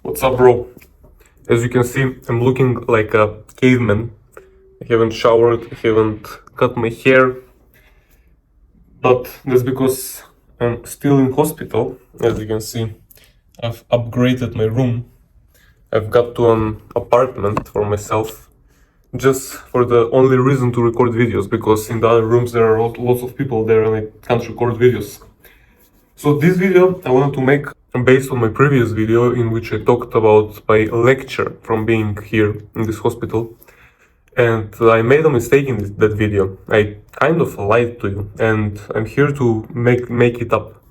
What's up, bro? As you can see, I'm looking like a caveman. I haven't showered, I haven't cut my hair, but that's because I'm still in hospital. As you can see, I've upgraded my room. I've got to an apartment for myself, just for the only reason to record videos, because in the other rooms there are lots of people there and I can't record videos. So this video I wanted to make based on my previous video in which I talked about my lecture from being here in this hospital. And I made a mistake in that video. I kind of lied to you, and I'm here to make it up.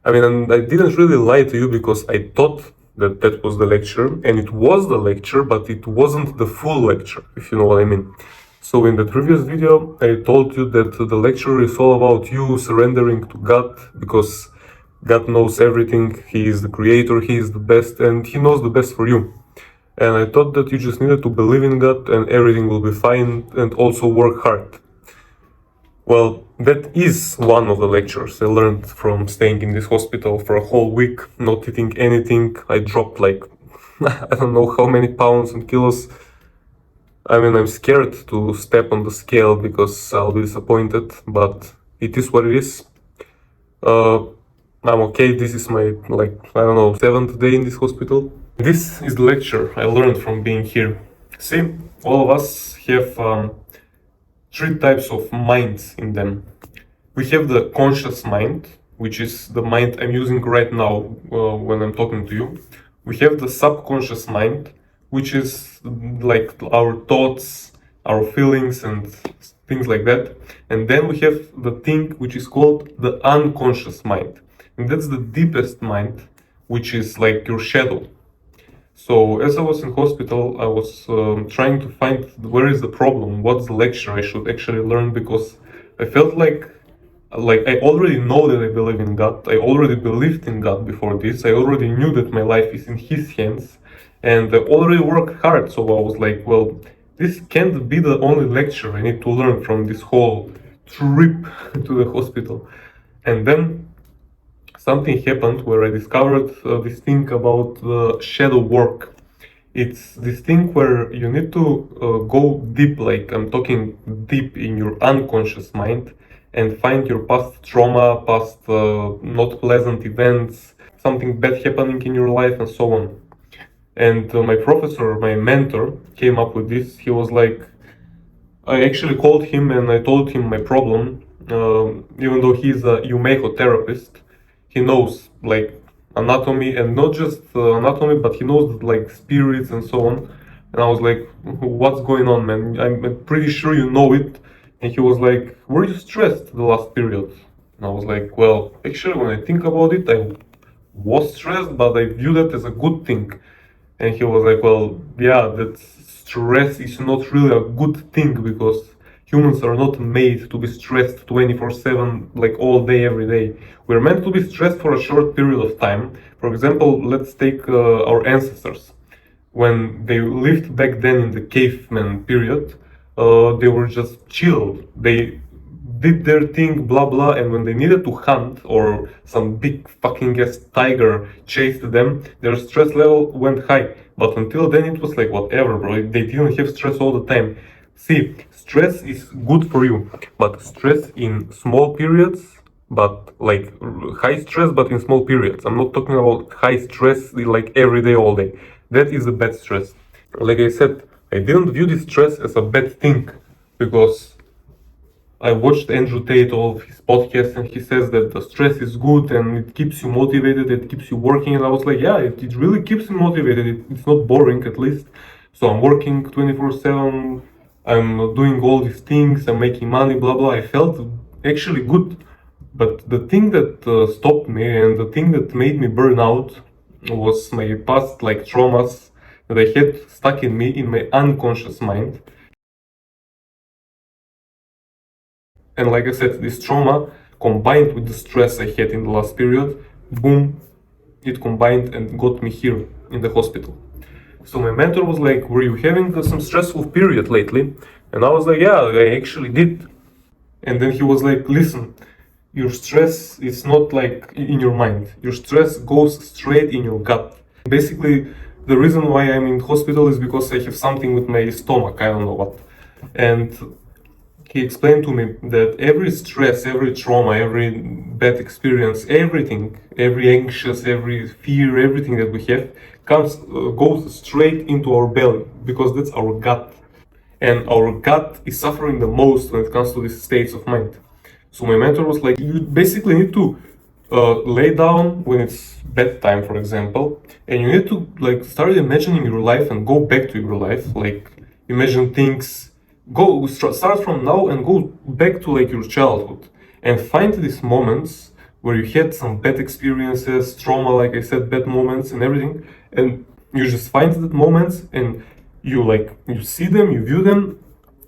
I mean, and I didn't really lie to you because I thought that that was the lecture, and it was the lecture, but it wasn't the full lecture, if you know what I mean. So in the previous video, I told you that the lecture is all about you surrendering to God, because God knows everything, He is the creator, He is the best, and He knows the best for you. And I thought that you just needed to believe in God and everything will be fine, and also work hard. Well, that is one of the lectures I learned from staying in this hospital for a whole week, not eating anything. I dropped like, I don't know how many pounds and kilos. I mean, I'm scared to step on the scale because I'll be disappointed, but it is what it is. I'm okay. This is my, like, I don't know, 7th day in this hospital. This is the lecture I learned from being here. See, all of us have three types of minds in them. We have the conscious mind, which is the mind I'm using right now when I'm talking to you. We have the subconscious mind, which is like our thoughts, our feelings, and things like that. And then we have the thing which is called the unconscious mind. And that's the deepest mind, which is like your shadow. So as I was in hospital, I was trying to find where is the problem, what's the lecture I should actually learn, because I felt like I already know that I believe in God. I already believed in God before this. I already knew that my life is in His hands, and I already worked hard. So I was like, well, this can't be the only lecture I need to learn from this whole trip to the hospital. And then something happened where I discovered this thing about shadow work. It's this thing where you need to go deep, like I'm talking deep in your unconscious mind, and find your past trauma, past not pleasant events, something bad happening in your life, and so on. And my professor, my mentor, came up with this. He was like, I actually called him and I told him my problem, even though he's a Yumeiko therapist. He knows like anatomy, and not just anatomy, but he knows like spirits and so on. And I was like, what's going on, man? I'm pretty sure you know it. And he was like, were you stressed the last period? And I was like, well, actually, when I think about it, I was stressed, but I view that as a good thing. And he was like, well, yeah, that stress is not really a good thing, because humans are not made to be stressed 24/7, like all day, every day. We're meant to be stressed for a short period of time. For example, let's take our ancestors. When they lived back then in the caveman period, they were just chill. They did their thing, blah blah, and when they needed to hunt or some big fucking ass tiger chased them, their stress level went high. But until then it was like whatever, bro. They didn't have stress all the time. See, stress is good for you, but stress in small periods, but like high stress, but in small periods. I'm not talking about high stress like every day, all day. That is the bad stress. Like I said, I didn't view this stress as a bad thing, because I watched Andrew Tate, all of his podcasts, and he says that the stress is good and it keeps you motivated, it keeps you working. And I was like, yeah, it really keeps me motivated. It's not boring, at least. So I'm working 24/7. I'm doing all these things. I'm making money, blah blah. I felt actually good. But the thing that stopped me and the thing that made me burn out was my past like traumas that I had stuck in me in my unconscious mind. And like I said, this trauma combined with the stress I had in the last period, boom, it combined and got me here in the hospital. So my mentor was like, were you having some stressful period lately? And I was like, yeah, I actually did. And then he was like, listen, your stress is not like in your mind. Your stress goes straight in your gut. Basically, the reason why I'm in hospital is because I have something with my stomach, I don't know what. And he explained to me that every stress, every trauma, every bad experience, everything, every anxious, every fear, everything that we have goes straight into our belly, because that's our gut. And our gut is suffering the most when it comes to these states of mind. So my mentor was like, you basically need to lay down when it's bedtime, for example, and you need to like start imagining your life and go back to your life. Like imagine things, start from now and go back to like your childhood and find these moments where you had some bad experiences, trauma, like I said, bad moments and everything, and you just find that moments and you see them, you view them,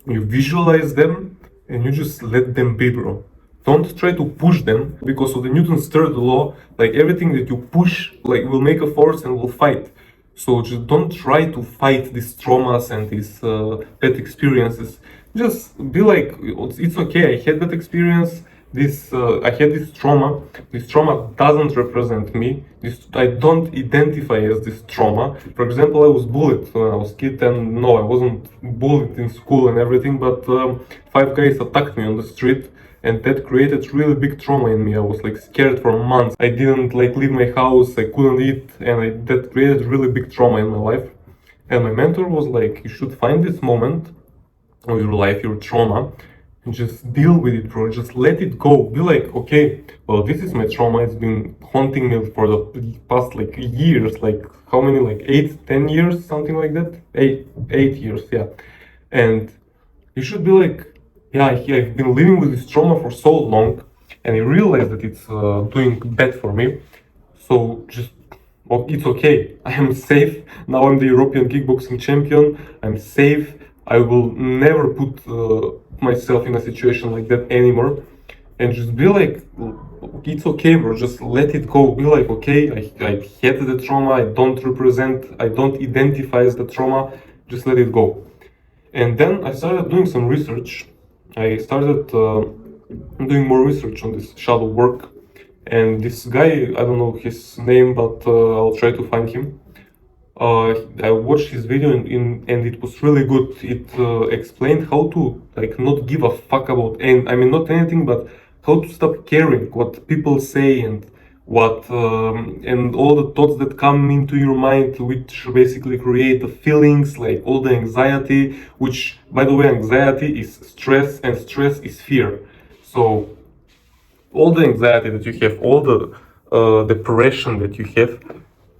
you visualize them, and you just let them be, bro. Don't try to push them, because of the Newton's third law, like everything that you push like will make a force and will fight. So just don't try to fight these traumas and these bad experiences. Just be like, it's okay, I had that experience, I had this trauma. This trauma doesn't represent me. I don't identify as this trauma. For example, I was bullied when I was a kid, and no, I wasn't bullied in school and everything, but 5 guys attacked me on the street, and that created really big trauma in me. I was like scared for months. I didn't like leave my house, I couldn't eat, and that created really big trauma in my life. And my mentor was like, you should find this moment of your life, your trauma, and just deal with it, bro. Just let it go. Be like, okay, well, this is my trauma. It's been haunting me for the past like years, like how many, like 8, 10 years, something like that. 8 years, yeah. And you should be like, yeah, I've been living with this trauma for so long, and I realized that it's doing bad for me. So just, well, it's okay. I am safe. Now I'm the European kickboxing champion. I'm safe. I will never put myself in a situation like that anymore. And just be like, it's okay, bro. Just let it go. Be like, okay, I had the trauma. I don't identify as the trauma. Just let it go. And then I started doing some research. I started doing more research on this shadow work. And this guy, I don't know his name, but I'll try to find him. I watched his video and it was really good. It explained how to like not give a fuck about, and I mean not anything, but how to stop caring what people say and what and all the thoughts that come into your mind, which basically create the feelings, like all the anxiety, which by the way, anxiety is stress and stress is fear. So all the anxiety that you have, all the depression that you have,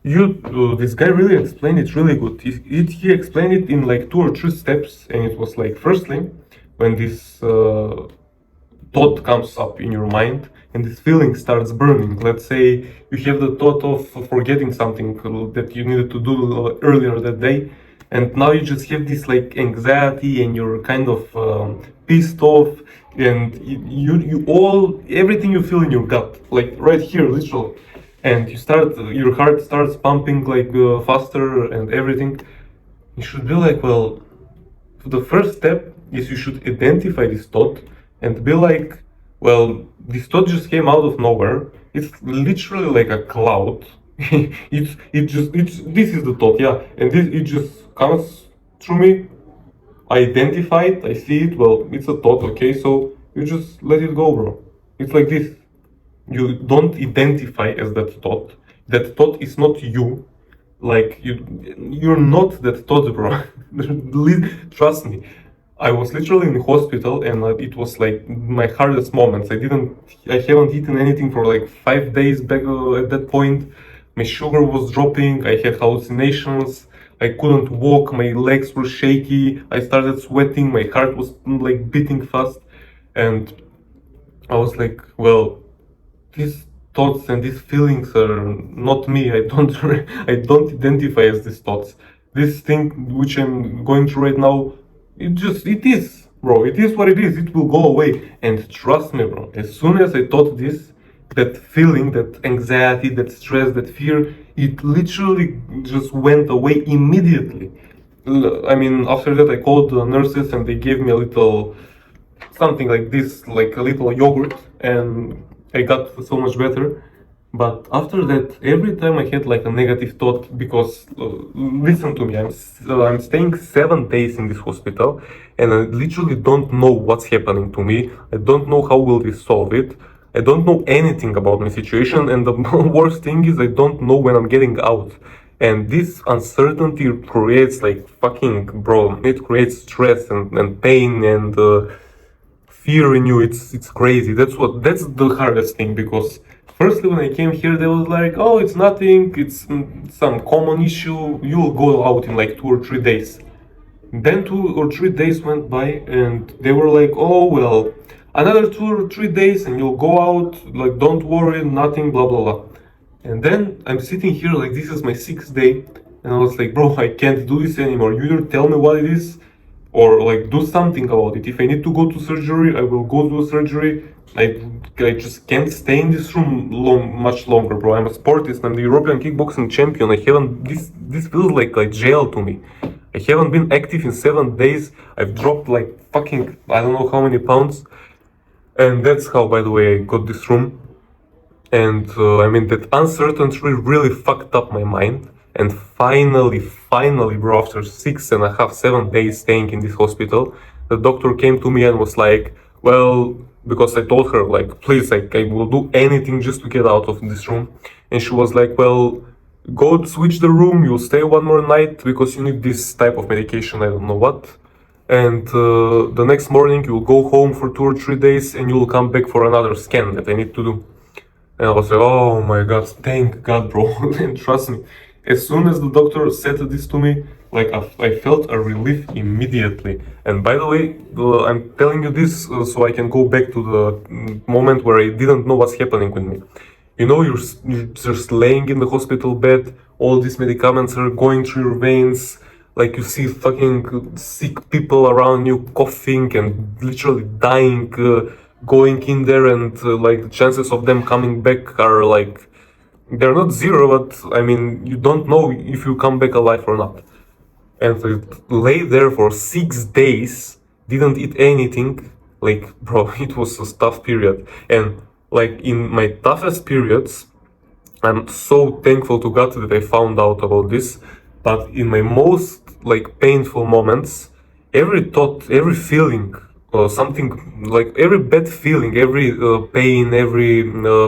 this guy really explained it really good. He explained it in like 2 or 3 steps, and it was like, firstly, when this thought comes up in your mind and this feeling starts burning. Let's say you have the thought of forgetting something that you needed to do earlier that day, and now you just have this like anxiety and you're kind of pissed off, and you all everything you feel in your gut, like right here, literally, and your heart starts pumping like faster and everything. You should be like, well, the first step is you should identify this thought and be like, well, this thought just came out of nowhere. It's literally like a cloud. This is the thought, yeah, and it just comes through me. I identify it, I see it, well, it's a thought, okay, so you just let it go, bro. It's like this. You don't identify as that thought. That thought is not you. Like you're not that thought, bro. Trust me. I was literally in the hospital, and it was like my hardest moments. I haven't eaten anything for like 5 days back at that point. My sugar was dropping. I had hallucinations. I couldn't walk. My legs were shaky. I started sweating. My heart was like beating fast, and I was like, well, these thoughts and these feelings are not me. I don't identify as these thoughts. This thing which I'm going through right now, it is, bro. It is what it is. It will go away. And trust me, bro, as soon as I thought this, that feeling, that anxiety, that stress, that fear, it literally just went away immediately. I mean, after that I called the nurses and they gave me a little something like this, like a little yogurt, and I got so much better. But after that, every time I had like a negative thought, because listen to me, I'm staying 7 days in this hospital, and I literally don't know what's happening to me. I don't know how will they solve it. I don't know anything about my situation, and the worst thing is I don't know when I'm getting out. And this uncertainty creates like fucking bro. It creates stress and pain and fear in you. It's crazy. That's the hardest thing, because firstly when I came here they was like, oh, it's nothing, it's some common issue, you'll go out in like 2 or 3 days. Then 2 or 3 days went by and they were like, oh well, another 2 or 3 days and you'll go out, like don't worry, nothing, blah blah blah. And then I'm sitting here like this is my 6th day, and I was like, bro, I can't do this anymore. You either tell me what it is or like do something about it. If I need to go to surgery, I will go to surgery. I just can't stay in this room much longer, bro. I'm a sportist. I'm the European kickboxing champion. I haven't. This feels like jail to me. I haven't been active in 7 days. I've dropped like fucking I don't know how many pounds, and that's how, by the way, I got this room. And I mean, that uncertainty really fucked up my mind. And finally, bro, after 6.5, 7 days staying in this hospital, the doctor came to me and was like, well, because I told her, like, please, like, I will do anything just to get out of this room. And she was like, well, go switch the room, you'll stay one more night because you need this type of medication, I don't know what. And the next morning you'll go home for 2 or 3 days and you'll come back for another scan that I need to do. And I was like, oh my god, thank god, bro. And trust me, as soon as the doctor said this to me, like I felt a relief immediately. And by the way, I'm telling you this so I can go back to the moment where I didn't know what's happening with me. You know, you're just laying in the hospital bed, all these medicaments are going through your veins, like you see fucking sick people around you coughing and literally dying, going in there, and like the chances of them coming back are like, they're not zero, but I mean, you don't know if you come back alive or not. And I lay there for 6 days, didn't eat anything, like bro, it was a tough period. And like in my toughest periods, I'm so thankful to God that I found out about this. But in my most like painful moments, every thought, every feeling, something like every bad feeling, every pain, every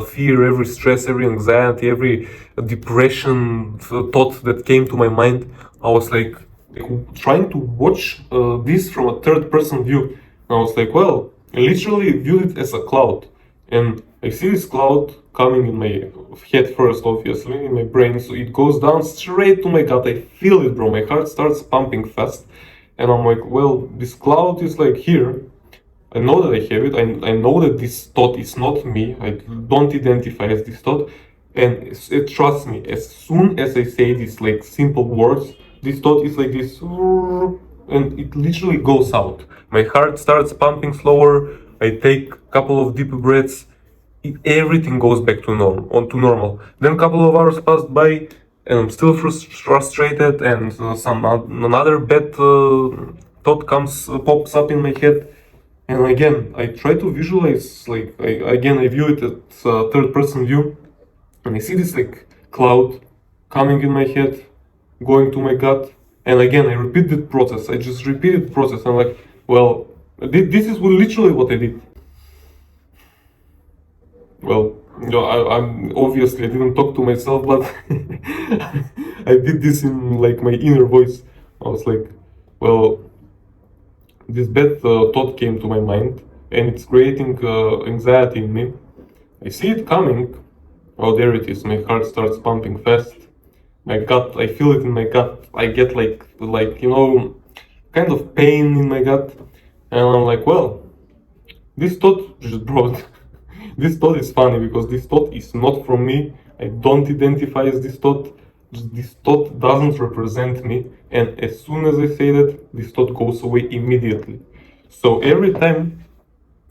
fear, every stress, every anxiety, every depression thought that came to my mind, I was like trying to watch this from a third person view. And I was like, well, I literally viewed it as a cloud. And I see this cloud coming in my head first, obviously, in my brain, so it goes down straight to my gut. I feel it, bro. My heart starts pumping fast, and I'm like, well, this cloud is like here. I know that I have it. I know that this thought is not me. I don't identify as this thought, and trust me, as soon as I say these like simple words, this thought is like this, and it literally goes out. My heart starts pumping slower. I take a couple of deep breaths. Everything goes back to normal. Then a couple of hours passed by, and I'm still frustrated, and another bad thought pops up in my head. And again, I try to visualize, like, I view it as a third-person view, and I see this like cloud coming in my head, going to my gut, and again I repeat the process. I just repeated the process. I'm like, well, this is literally what I did. Well, you know, I'm obviously I didn't talk to myself, but I did this in like my inner voice. I was like, well, this bad thought came to my mind, and it's creating anxiety in me. I see it coming. Oh, there it is. My heart starts pumping fast. My gut, I feel it in my gut. I get like you know, kind of pain in my gut, and I'm like, well, this thought just brought. This thought is funny because this thought is not from me. I don't identify as this thought. This thought doesn't represent me. And as soon as I say that, this thought goes away immediately. So every time,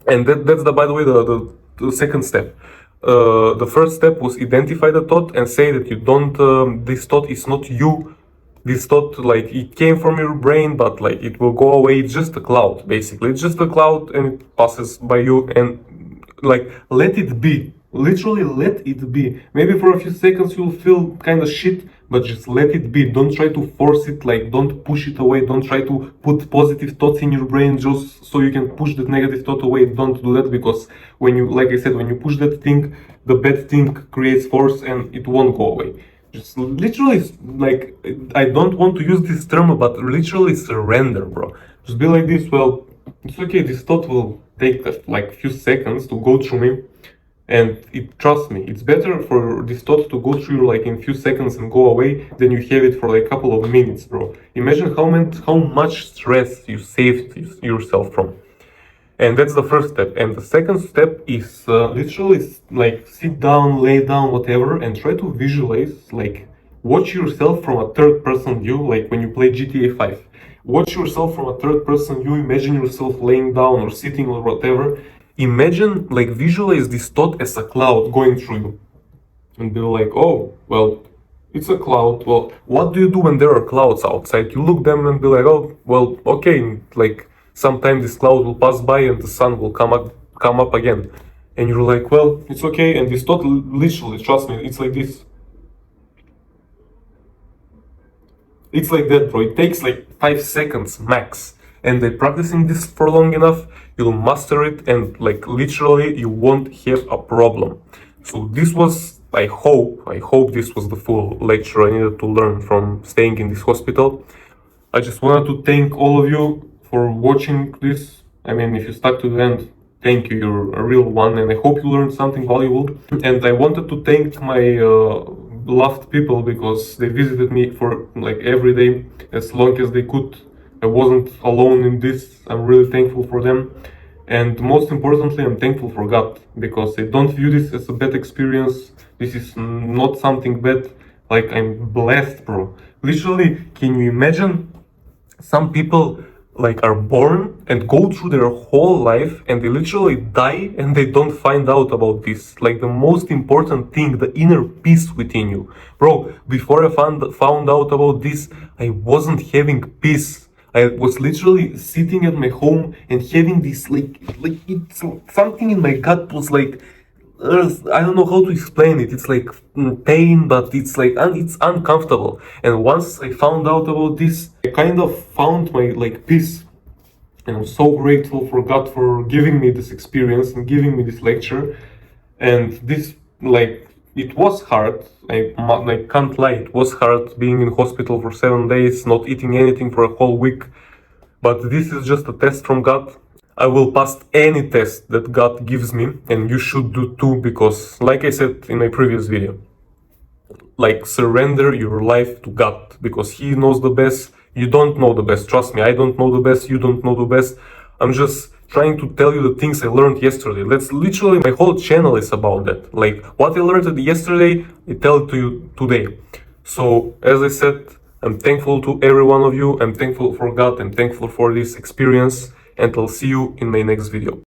and that's by the way, the second step. The first step was identify the thought and say that you don't, this thought is not you. This thought, like, it came from your brain, but like it will go away. It's just a cloud, basically. It's just a cloud and it passes by you, and like let it be. Literally let it be. Maybe for a few seconds you'll feel kind of shit, but just let it be. Don't try to force it, like don't push it away. Don't try to put positive thoughts in your brain just so you can push that negative thought away. Don't do that, because when you, like I said, when you push that thing, the bad thing creates force and it won't go away. Just literally, like, I don't want to use this term, but literally surrender, bro. Just be like this, well, it's okay, this thought will take like few seconds to go through me. And trust me, it's better for this thought to go through you like in few seconds and go away than you have it for like a couple of minutes, bro. Imagine how much stress you saved yourself from. And that's the first step. And the second step is literally like sit down, lay down, whatever, and try to visualize, like watch yourself from a third person view, like when you play GTA 5. Watch yourself from a third person view, imagine yourself laying down or sitting or whatever. Imagine, like visualize this thought as a cloud going through you. And be like, oh, well, it's a cloud. Well, what do you do when there are clouds outside? You look them and be like, oh, well, okay, like sometime this cloud will pass by and the sun will come up again. And you're like, well, it's okay. And this thought, literally, trust me, it's like this. It's like that, bro. It takes like 5 seconds max. And by practicing this for long enough, you'll master it, and like literally you won't have a problem. So this was, I hope this was the full lecture I needed to learn from staying in this hospital. I just wanted to thank all of you for watching this. I mean, if you stuck to the end, thank you, you're a real one, and I hope you learned something valuable. And I wanted to thank my loved people, because they visited me for like every day as long as they could. I wasn't alone in this. I'm really thankful for them. And most importantly, I'm thankful for God, because I don't view this as a bad experience. This is not something bad. Like, I'm blessed, bro. Literally, can you imagine some people like are born and go through their whole life and they literally die and they don't find out about this, like the most important thing, the inner peace within you, bro. Before I found out about this, I wasn't having peace. I was literally sitting at my home and having this like it's something in my gut was like, I don't know how to explain it. It's like pain, but it's like it's uncomfortable. And once I found out about this, I kind of found my like peace. And I'm so grateful for God for giving me this experience and giving me this lecture. And this, like, it was hard. I can't lie. It was hard being in hospital for 7 days, not eating anything for a whole week. But this is just a test from God. I will pass any test that God gives me, and you should do too, because like I said in my previous video, like surrender your life to God, because He knows the best. You don't know the best. Trust me, I don't know the best. You don't know the best. I'm just trying to tell you the things I learned yesterday. That's literally my whole channel is about that. Like what I learned yesterday, I tell it to you today. So as I said, I'm thankful to every one of you. I'm thankful for God. I'm thankful for this experience. And I'll see you in my next video.